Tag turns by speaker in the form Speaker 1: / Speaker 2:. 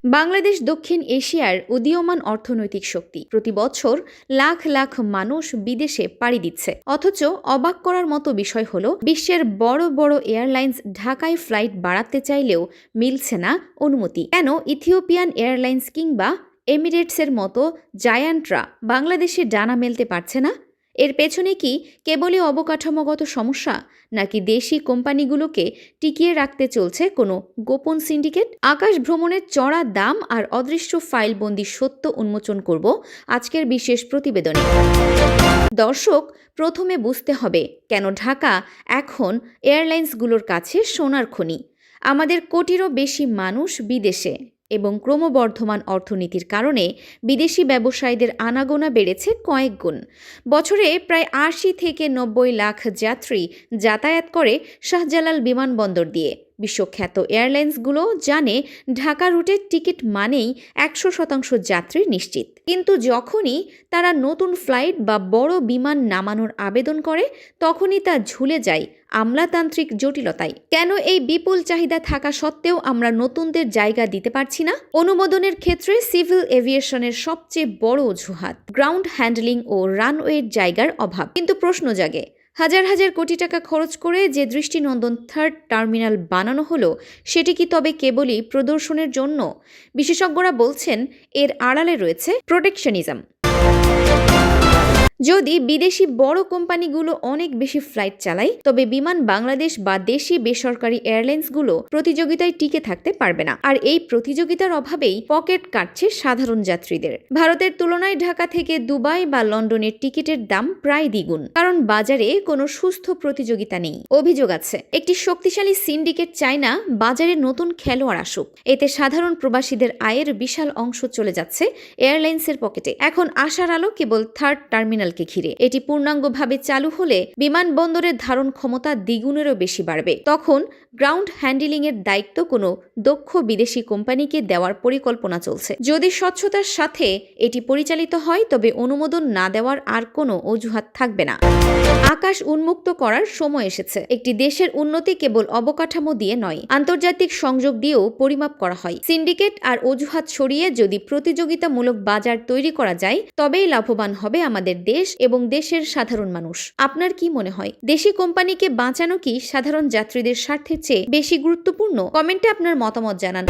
Speaker 1: বাংলাদেশ দক্ষিণ এশিয়ার উদীয়মান অর্থনৈতিক শক্তি। প্রতি বছর লাখ লাখ মানুষ বিদেশে পাড়ি দিচ্ছে, অথচ অবাক করার মতো বিষয় হলো বিশ্বের বড় বড় এয়ারলাইন্স ঢাকায় ফ্লাইট বাড়াতে চাইলেও মিলছে না অনুমতি। কেন ইথিওপিয়ান এয়ারলাইন্স কিংবা এমিরেটসের মতো জায়ান্টরা বাংলাদেশে ডানা মেলতে পারছে না? এর পেছনে কি কেবলই অবকাঠামোগত সমস্যা, নাকি দেশি কোম্পানিগুলোকে টিকিয়ে রাখতে চলছে কোনো গোপন সিন্ডিকেট? আকাশ ভ্রমণের চড়া দাম আর অদৃশ্য ফাইলবন্দি সত্য উন্মোচন করব আজকের বিশেষ প্রতিবেদনে। দর্শক, প্রথমে বুঝতে হবে কেন ঢাকা এখন এয়ারলাইন্সগুলোর কাছে সোনার খনি। আমাদের কোটিরও বেশি মানুষ বিদেশে এবং ক্রমবর্ধমান অর্থনীতির কারণে বিদেশি ব্যবসায়ীদের আনাগোনা বেড়েছে কয়েক গুণ। বছরে প্রায় ৮০ থেকে ৯০ লাখ যাত্রী যাতায়াত করে শাহজালাল বিমানবন্দর দিয়ে। বিশ্বখ্যাত এয়ারলাইন্সগুলো জানে ঢাকা রুটের টিকিট মানেই ১০০% যাত্রী নিশ্চিত। কিন্তু যখনই তারা নতুন ফ্লাইট বা বড় বিমান নামানোর আবেদন করে, তখনই তা ঝুলে যায় আমলাতান্ত্রিক জটিলতায়। কেন এই বিপুল চাহিদা থাকা সত্ত্বেও আমরা নতুনদের জায়গা দিতে পারছি না? অনুমোদনের ক্ষেত্রে সিভিল এভিয়েশনের সবচেয়ে বড় অজুহাত গ্রাউন্ড হ্যান্ডলিং ও রানওয়ের জায়গার অভাব। কিন্তু প্রশ্ন জাগে, হাজার হাজার কোটি টাকা খরচ করে যে দৃষ্টিনন্দন থার্ড টার্মিনাল বানানো হলো, সেটি কি তবে কেবলই প্রদর্শনের জন্য? বিশেষজ্ঞরা বলছেন এর আড়ালে রয়েছে প্রোটেকশনিজম। যদি বিদেশি বড় কোম্পানিগুলো অনেক বেশি ফ্লাইট চালায়, তবে বিমান বাংলাদেশ বা দেশি বেসরকারি এয়ারলাইন্সগুলো প্রতিযোগিতায় টিকে থাকতে পারবে না। আর এই প্রতিযোগিতার অভাবেই পকেট কাটছে সাধারণ যাত্রীদের। ভারতের তুলনায় ঢাকা থেকে দুবাই বা লন্ডনের টিকিটের দাম প্রায় দ্বিগুণ, কারণ বাজারে কোনো সুস্থ প্রতিযোগিতা নেই। অভিযোগ আছে একটি শক্তিশালী সিন্ডিকেট চায় না বাজারে নতুন খেলোয়াড় আসুক। এতে সাধারণ প্রবাসীদের আয়ের বিশাল অংশ চলে যাচ্ছে এয়ারলাইন্সের পকেটে। এখন আশার আলো কেবল থার্ড টার্মিনাল ঘিরে। এটি পূর্ণাঙ্গভাবে চালু হলে বিমানবন্দরের ধারণ ক্ষমতা দ্বিগুণেরও বেশি বাড়বে। তখন গ্রাউন্ড হ্যান্ডলিং এর দায়িত্ব কোনো দক্ষ বিদেশি কোম্পানিকে দেওয়ার পরিকল্পনা চলছে। যদি স্বচ্ছতার সাথে এটি পরিচালিত হয়, তবে অনুমোদন না দেওয়ার আর কোনো অজুহাত থাকবে না। আকাশ উন্মুক্ত করার সময় এসেছে। একটি দেশের উন্নতি কেবল অবকাঠামো দিয়ে নয়, আন্তর্জাতিক সংযোগ দিয়েও পরিমাপ করা হয়। সিন্ডিকেট আর অজুহাত সরিয়ে যদি প্রতিযোগিতামূলক বাজার তৈরি করা যায়, তবেই লাভবান হবে আমাদের দেশ এবং দেশের সাধারণ মানুষ। আপনার কি মনে হয়, দেশি কোম্পানিকে বাঁচানো কি সাধারণ যাত্রীদের স্বার্থের চেয়ে বেশি গুরুত্বপূর্ণ? কমেন্টে আপনার মতামত জানান।